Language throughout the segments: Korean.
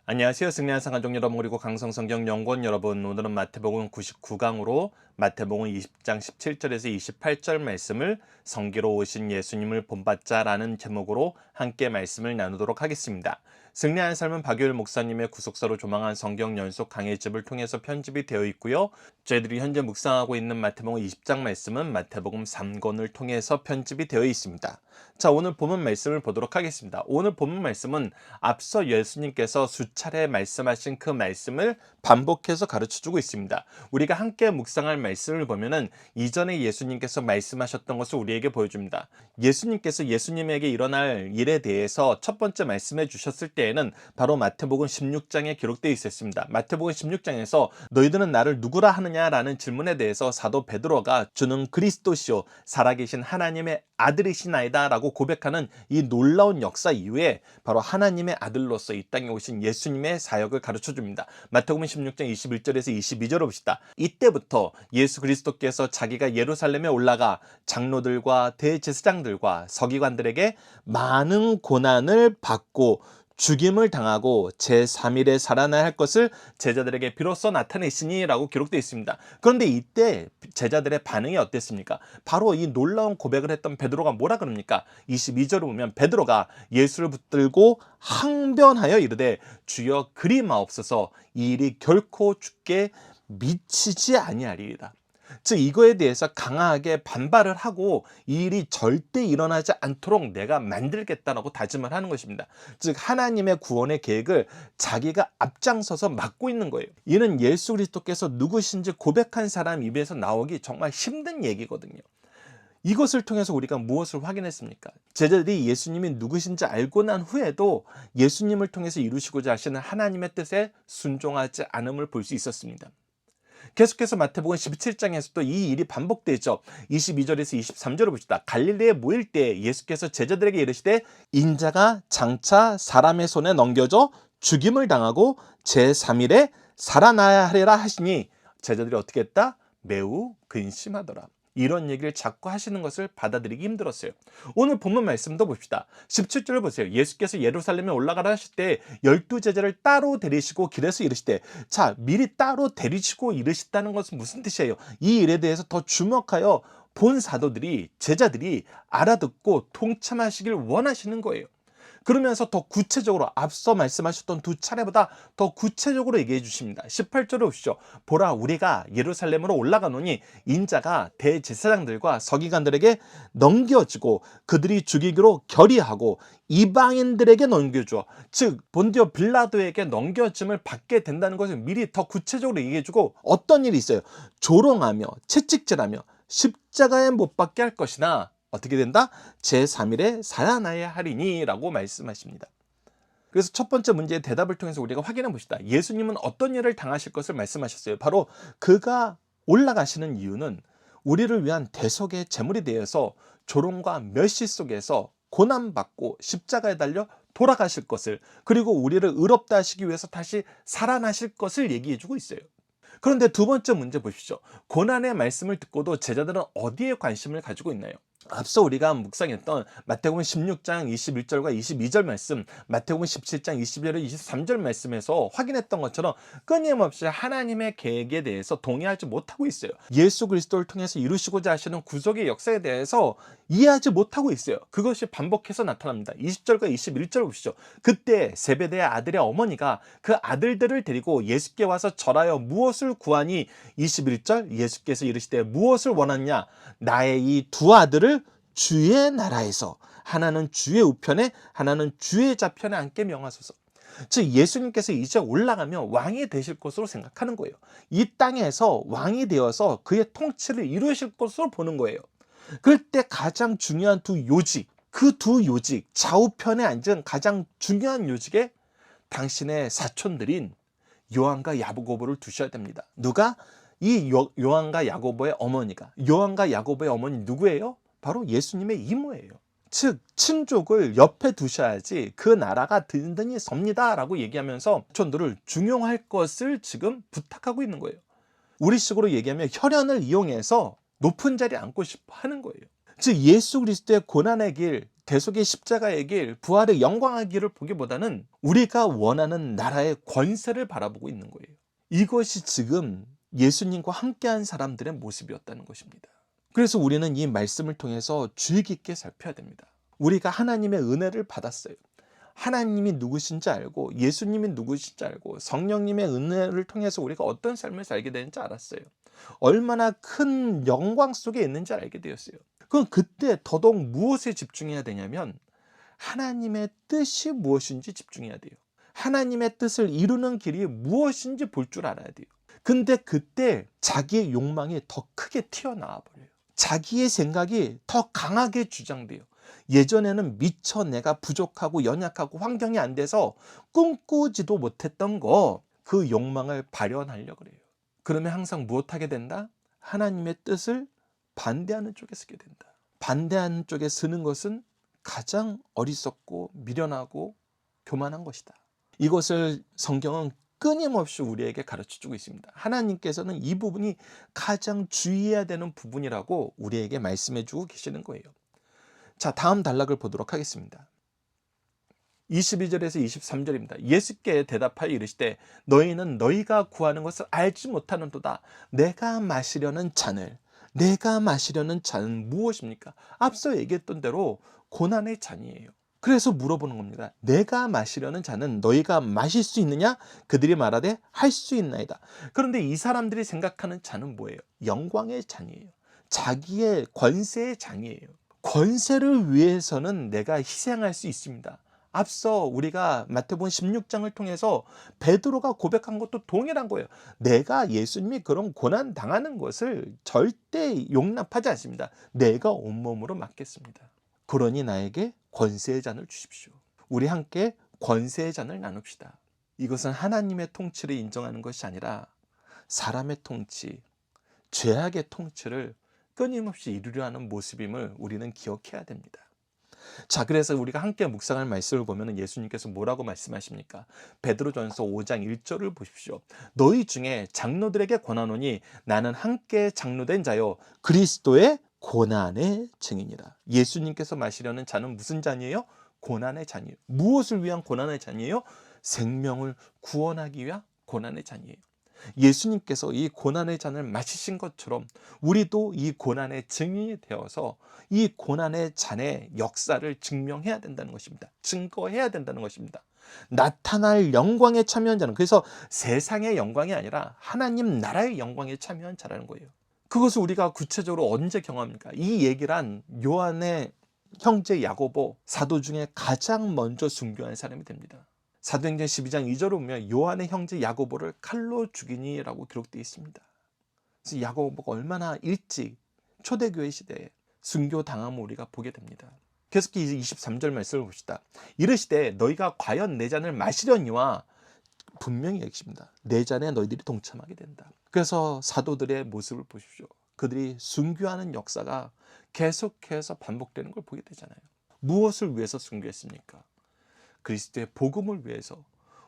안녕하세요. 승리한 상가족 여러분 그리고 강성성경연구원 여러분, 오늘은 마태복음 99강으로 마태복음 20장 17절에서 28절 말씀을 성기로 오신 예수님을 본받자라는 제목으로 함께 말씀을 나누도록 하겠습니다. 승리한 삶은 박유일 목사님의 구속사로 조망한 성경 연속 강해집을 통해서 편집이 되어 있고요. 저희들이 현재 묵상하고 있는 마태복음 20장 말씀은 마태복음 3권을 통해서 편집이 되어 있습니다. 자, 오늘 본문 말씀을 보도록 하겠습니다. 오늘 본문 말씀은 앞서 예수님께서 수차례 말씀하신 그 말씀을 반복해서 가르쳐주고 있습니다. 우리가 함께 묵상할 말씀을 보면은 이전에 예수님께서 말씀하셨던 것을 우리에게 보여줍니다. 예수님께서 예수님에게 일어날 일에 대해서 첫 번째 말씀해 주셨을 때에는 바로 마태복음 16장에 기록되어 있었습니다. 마태복음 16장에서 너희들은 나를 누구라 하느냐라는 질문에 대해서 사도 베드로가 주는 그리스도시요 살아계신 하나님의 아들이시나이다 라고 고백하는 이 놀라운 역사 이후에 바로 하나님의 아들로서 이 땅에 오신 예수님의 사역을 가르쳐 줍니다. 마태복음 16장 21절에서 22절을 봅시다. 이때부터 예수 그리스도께서 자기가 예루살렘에 올라가 장로들과 대제사장들과 서기관들에게 많은 고난을 받고 죽임을 당하고 제3일에 살아나야 할 것을 제자들에게 비로소 나타내시니 라고 기록되어 있습니다. 그런데 이때 제자들의 반응이 어땠습니까? 바로 이 놀라운 고백을 했던 베드로가 뭐라 그럽니까? 22절을 보면 베드로가 예수를 붙들고 항변하여 이르되 주여 그리 마옵소서, 이 일이 결코 주께 미치지 아니하리이다. 즉 이거에 대해서 강하게 반발을 하고 이 일이 절대 일어나지 않도록 내가 만들겠다라고 다짐을 하는 것입니다. 즉 하나님의 구원의 계획을 자기가 앞장서서 맡고 있는 거예요. 이는 예수 그리스도께서 누구신지 고백한 사람 입에서 나오기 정말 힘든 얘기거든요. 이것을 통해서 우리가 무엇을 확인했습니까? 제자들이 예수님이 누구신지 알고 난 후에도 예수님을 통해서 이루시고자 하시는 하나님의 뜻에 순종하지 않음을 볼 수 있었습니다. 계속해서 마태복음 17장에서도 이 일이 반복되죠. 22절에서 23절을 봅시다. 갈릴리에 모일 때 예수께서 제자들에게 이르시되 인자가 장차 사람의 손에 넘겨져 죽임을 당하고 제3일에 살아나야 하리라 하시니 제자들이 어떻게 했다? 매우 근심하더라. 이런 얘기를 자꾸 하시는 것을 받아들이기 힘들었어요. 오늘 본문 말씀도 봅시다. 17절을 보세요. 예수께서 예루살렘에 올라가라 하실 때 12제자를 따로 데리시고 길에서 이르시되, 자, 미리 따로 데리시고 이르셨다는 것은 무슨 뜻이에요? 이 일에 대해서 더 주목하여 본 사도들이, 제자들이 알아듣고 동참하시길 원하시는 거예요. 그러면서 더 구체적으로 앞서 말씀하셨던 두 차례보다 더 구체적으로 얘기해 주십니다. 18절을 보시죠. 보라, 우리가 예루살렘으로 올라가노니 인자가 대제사장들과 서기관들에게 넘겨지고 그들이 죽이기로 결의하고 이방인들에게 넘겨주어, 즉 본디오 빌라도에게 넘겨짐을 받게 된다는 것을 미리 더 구체적으로 얘기해 주고, 어떤 일이 있어요? 조롱하며 채찍질하며 십자가에 못 박게 할 것이나 어떻게 된다? 제3일에 살아나야 하리니 라고 말씀하십니다. 그래서 첫 번째 문제의 대답을 통해서 우리가 확인해 봅시다. 예수님은 어떤 일을 당하실 것을 말씀하셨어요. 바로 그가 올라가시는 이유는 우리를 위한 대속의 제물이 되어서 조롱과 멸시 속에서 고난받고 십자가에 달려 돌아가실 것을, 그리고 우리를 의롭다 하시기 위해서 다시 살아나실 것을 얘기해 주고 있어요. 그런데 두 번째 문제 보십시오. 고난의 말씀을 듣고도 제자들은 어디에 관심을 가지고 있나요? 앞서 우리가 묵상했던 마태복음 16장 21절과 22절 말씀, 마태복음 17장 20절과 23절 말씀에서 확인했던 것처럼 끊임없이 하나님의 계획에 대해서 동의하지 못하고 있어요. 예수 그리스도를 통해서 이루시고자 하시는 구속의 역사에 대해서 이해하지 못하고 있어요. 그것이 반복해서 나타납니다. 20절과 21절 보시죠. 그때 세베대의 아들의 어머니가 그 아들들을 데리고 예수께 와서 절하여 무엇을 구하니, 21절 예수께서 이르시되 무엇을 원하냐, 나의 이 두 아들을 주의 나라에서 하나는 주의 우편에 하나는 주의 좌편에 앉게 명하소서. 즉 예수님께서 이제 올라가면 왕이 되실 것으로 생각하는 거예요. 이 땅에서 왕이 되어서 그의 통치를 이루실 것으로 보는 거예요. 그때 가장 중요한 두 요직, 그 두 요직, 좌우편에 앉은 가장 중요한 요직에 당신의 사촌들인 요한과 야고보를 두셔야 됩니다. 누가? 이 요한과 야고보의 어머니가. 요한과 야고보의 어머니 누구예요? 바로 예수님의 이모예요. 즉 친족을 옆에 두셔야지 그 나라가 든든히 섭니다 라고 얘기하면서 사촌들을 중용할 것을 지금 부탁하고 있는 거예요. 우리식으로 얘기하면 혈연을 이용해서 높은 자리에 앉고 싶어 하는 거예요. 즉 예수 그리스도의 고난의 길, 대속의 십자가의 길, 부활의 영광의 길을 보기보다는 우리가 원하는 나라의 권세를 바라보고 있는 거예요. 이것이 지금 예수님과 함께한 사람들의 모습이었다는 것입니다. 그래서 우리는 이 말씀을 통해서 주의 깊게 살펴야 됩니다. 우리가 하나님의 은혜를 받았어요. 하나님이 누구신지 알고 예수님이 누구신지 알고 성령님의 은혜를 통해서 우리가 어떤 삶을 살게 되는지 알았어요. 얼마나 큰 영광 속에 있는지 알게 되었어요. 그럼 그때 더더욱 무엇에 집중해야 되냐면 하나님의 뜻이 무엇인지 집중해야 돼요. 하나님의 뜻을 이루는 길이 무엇인지 볼 줄 알아야 돼요. 근데 그때 자기의 욕망이 더 크게 튀어나와 버려요. 자기의 생각이 더 강하게 주장돼요. 예전에는 미처 내가 부족하고 연약하고 환경이 안 돼서 꿈꾸지도 못했던 그 욕망을 발현하려고 그래요. 그러면 항상 무엇하게 된다? 하나님의 뜻을 반대하는 쪽에 서게 된다. 반대하는 쪽에 서는 것은 가장 어리석고 미련하고 교만한 것이다. 이것을 성경은 끊임없이 우리에게 가르쳐주고 있습니다. 하나님께서는 이 부분이 가장 주의해야 되는 부분이라고 우리에게 말씀해주고 계시는 거예요. 자, 다음 단락을 보도록 하겠습니다. 22절에서 23절입니다. 예수께 대답하여 이르시되 너희는 너희가 구하는 것을 알지 못하는도다. 내가 마시려는 잔은 무엇입니까? 앞서 얘기했던 대로 고난의 잔이에요. 그래서 물어보는 겁니다. 내가 마시려는 잔은 너희가 마실 수 있느냐? 그들이 말하되 할 수 있나이다. 그런데 이 사람들이 생각하는 잔은 뭐예요? 영광의 잔이에요. 자기의 권세의 잔이에요. 권세를 위해서는 내가 희생할 수 있습니다. 앞서 우리가 마태복음 16장을 통해서 베드로가 고백한 것도 동일한 거예요. 내가 예수님이 그런 고난 당하는 것을 절대 용납하지 않습니다. 내가 온몸으로 맡겠습니다. 그러니 나에게 권세의 잔을 주십시오. 우리 함께 권세의 잔을 나눕시다. 이것은 하나님의 통치를 인정하는 것이 아니라 사람의 통치, 죄악의 통치를 끊임없이 이루려 하는 모습임을 우리는 기억해야 됩니다. 자, 그래서 우리가 함께 묵상할 말씀을 보면 예수님께서 뭐라고 말씀하십니까? 베드로전서 5장 1절을 보십시오. 너희 중에 장로들에게 권하노니 나는 함께 장로된 자요 그리스도의 고난의 증인이라. 예수님께서 마시려는 잔은 무슨 잔이에요? 고난의 잔이에요. 무엇을 위한 고난의 잔이에요? 생명을 구원하기 위한 고난의 잔이에요. 예수님께서 이 고난의 잔을 마시신 것처럼 우리도 이 고난의 증인이 되어서 이 고난의 잔의 역사를 증명해야 된다는 것입니다. 증거해야 된다는 것입니다. 나타날 영광에 참여한 자는, 그래서 세상의 영광이 아니라 하나님 나라의 영광에 참여한 자라는 거예요. 그것을 우리가 구체적으로 언제 경험합니까? 이 얘기란 요한의 형제 야고보, 사도 중에 가장 먼저 순교한 사람이 됩니다. 사도행전 12장 2절을 보면 요한의 형제 야고보를 칼로 죽이니라고 기록되어 있습니다. 그래서 야고보가 얼마나 일찍 초대교회 시대에 순교당함을 우리가 보게 됩니다. 계속해서 23절 말씀을 봅시다. 이르시되 너희가 과연 내 잔을 마시려니와, 분명히 얘기합니다. 내 잔에 너희들이 동참하게 된다. 그래서 사도들의 모습을 보십시오. 그들이 순교하는 역사가 계속해서 반복되는 걸 보게 되잖아요. 무엇을 위해서 순교했습니까? 그리스도의 복음을 위해서,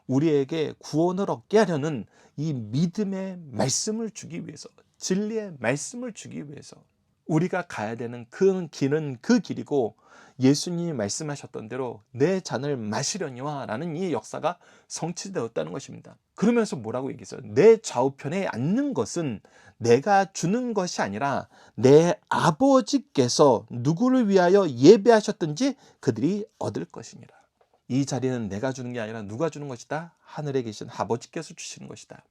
우리에게 구원을 얻게 하려는 이 믿음의 말씀을 주기 위해서, 진리의 말씀을 주기 위해서 우리가 가야 되는 그 길은 그 길이고, 예수님이 말씀하셨던 대로 내 잔을 마시려니와 라는 이 역사가 성취되었다는 것입니다. 그러면서 뭐라고 얘기했어요? 내 좌우편에 앉는 것은 내가 주는 것이 아니라 내 아버지께서 누구를 위하여 예배하셨든지 그들이 얻을 것이니라. 이 자리는 내가 주는 게 아니라 누가 주는 것이다? 하늘에 계신 아버지께서 주시는 것이다.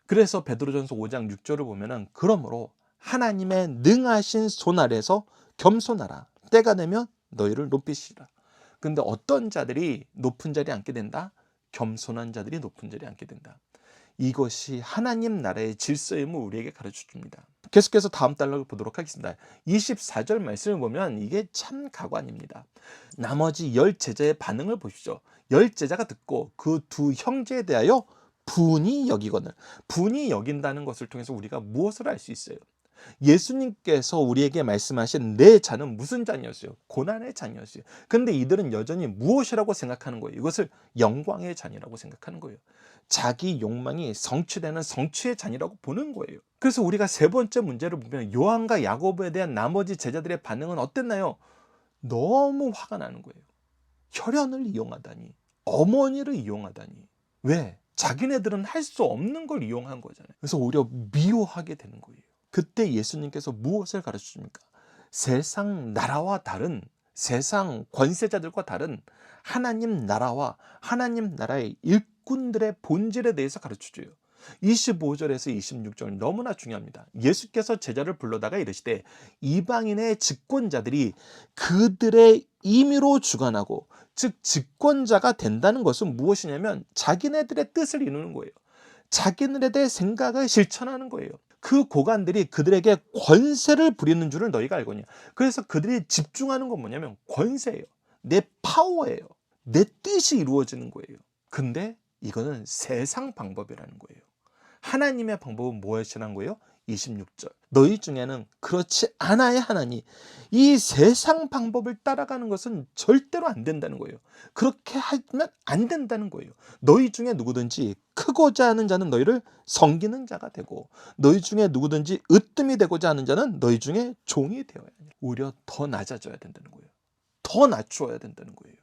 그래서 베드로전서 5장 6절을 보면은 그러므로 하나님의 능하신 손 아래서 겸손하라. 때가 되면 너희를 높이시라. 근데 어떤 자들이 높은 자리에 앉게 된다? 겸손한 자들이 높은 자리에 앉게 된다. 이것이 하나님 나라의 질서임을 우리에게 가르쳐 줍니다. 계속해서 다음 단락을 보도록 하겠습니다. 24절 말씀을 보면 이게 참 가관입니다. 나머지 10제자의 반응을 보십시오. 10제자가 듣고 그 두 형제에 대하여 분이 여기거늘. 분이 여긴다는 것을 통해서 우리가 무엇을 알 수 있어요? 예수님께서 우리에게 말씀하신 내 잔은 무슨 잔이었어요? 고난의 잔이었어요. 근데 이들은 여전히 무엇이라고 생각하는 거예요? 이것을 영광의 잔이라고 생각하는 거예요. 자기 욕망이 성취되는 성취의 잔이라고 보는 거예요. 그래서 우리가 세 번째 문제를 보면 요한과 야고보에 대한 나머지 제자들의 반응은 어땠나요? 너무 화가 나는 거예요. 혈연을 이용하다니, 어머니를 이용하다니. 왜? 자기네들은 할 수 없는 걸 이용한 거잖아요. 그래서 오히려 미워하게 되는 거예요. 그때 예수님께서 무엇을 가르쳐 줍니까? 세상 나라와 다른, 세상 권세자들과 다른 하나님 나라와 하나님 나라의 일꾼들의 본질에 대해서 가르쳐 줘요. 25절에서 26절 너무나 중요합니다. 예수께서 제자를 불러다가 이르시되 이방인의 집권자들이 그들의 임의로 주관하고, 즉 집권자가 된다는 것은 무엇이냐면 자기네들의 뜻을 이루는 거예요. 자기네들의 생각을 실천하는 거예요. 그 고관들이 그들에게 권세를 부리는 줄을 너희가 알거니와. 그래서 그들이 집중하는 건 뭐냐면 권세예요. 내 파워예요. 내 뜻이 이루어지는 거예요. 근데 이거는 세상 방법이라는 거예요. 하나님의 방법은 무엇이라는 거예요? 26절. 너희 중에는 그렇지 않아야 하나니 이 세상 방법을 따라가는 것은 절대로 안 된다는 거예요. 그렇게 하면 안 된다는 거예요. 너희 중에 누구든지 크고자 하는 자는 너희를 섬기는 자가 되고, 너희 중에 누구든지 으뜸이 되고자 하는 자는 너희 중에 종이 되어야 하니. 오히려 더 낮아져야 된다는 거예요. 더 낮추어야 된다는 거예요.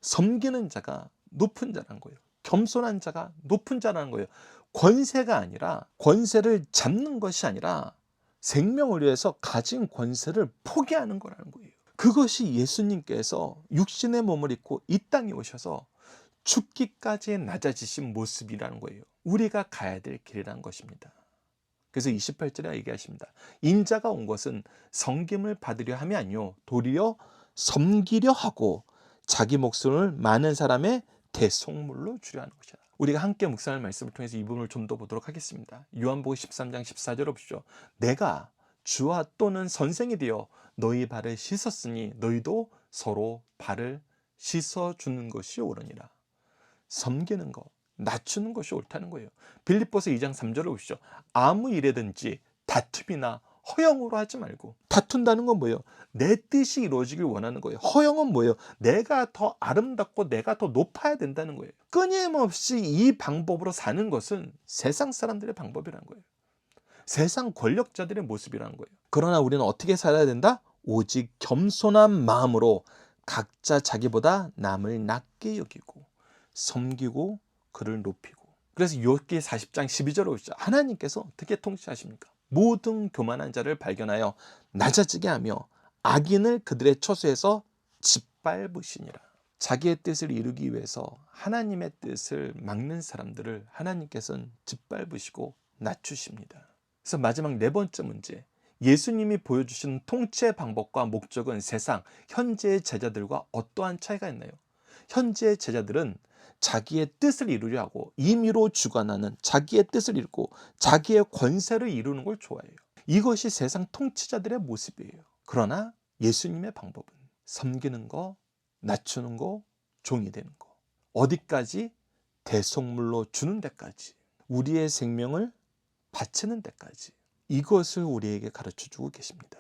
섬기는 자가 높은 자라는 거예요. 겸손한 자가 높은 자라는 거예요. 권세가 아니라, 권세를 잡는 것이 아니라 생명을 위해서 가진 권세를 포기하는 거라는 거예요. 그것이 예수님께서 육신의 몸을 입고 이 땅에 오셔서 죽기까지 낮아지신 모습이라는 거예요. 우리가 가야 될 길이라는 것입니다. 그래서 28절에 얘기하십니다. 인자가 온 것은 섬김을 받으려 함이 아니요 도리어 섬기려 하고 자기 목숨을 많은 사람의 대속물로 주려 하는 것이다. 우리가 함께 묵상할 말씀을 통해서 이 부분을 좀 더 보도록 하겠습니다. 요한복음 13장 14절을 보시죠. 내가 주와 또는 선생이 되어 너희 발을 씻었으니 너희도 서로 발을 씻어주는 것이 옳으니라. 섬기는 것, 낮추는 것이 옳다는 거예요. 빌립보서 2장 3절을 보시죠. 아무 일에든지 다툼이나 허영으로 하지 말고. 다툰다는 건 뭐예요? 내 뜻이 이루어지길 원하는 거예요. 허영은 뭐예요? 내가 더 아름답고 내가 더 높아야 된다는 거예요. 끊임없이 이 방법으로 사는 것은 세상 사람들의 방법이라는 거예요. 세상 권력자들의 모습이라는 거예요. 그러나 우리는 어떻게 살아야 된다? 오직 겸손한 마음으로 각자 자기보다 남을 낮게 여기고 섬기고 그를 높이고. 그래서 욥기 40장 12절을 보시죠. 하나님께서 어떻게 통치하십니까? 모든 교만한 자를 발견하여 낮아지게 하며 악인을 그들의 처소에서 짓밟으시니라. 자기의 뜻을 이루기 위해서 하나님의 뜻을 막는 사람들을 하나님께서는 짓밟으시고 낮추십니다. 그래서 마지막 네 번째 문제, 예수님이 보여주신 통치의 방법과 목적은 세상 현재의 제자들과 어떠한 차이가 있나요? 현재의 제자들은 자기의 뜻을 이루려 하고 임의로 주관하는, 자기의 뜻을 이루고 자기의 권세를 이루는 걸 좋아해요. 이것이 세상 통치자들의 모습이에요. 그러나 예수님의 방법은 섬기는 거, 낮추는 거, 종이 되는 거. 어디까지? 대속물로 주는 데까지. 우리의 생명을 바치는 데까지. 이것을 우리에게 가르쳐 주고 계십니다.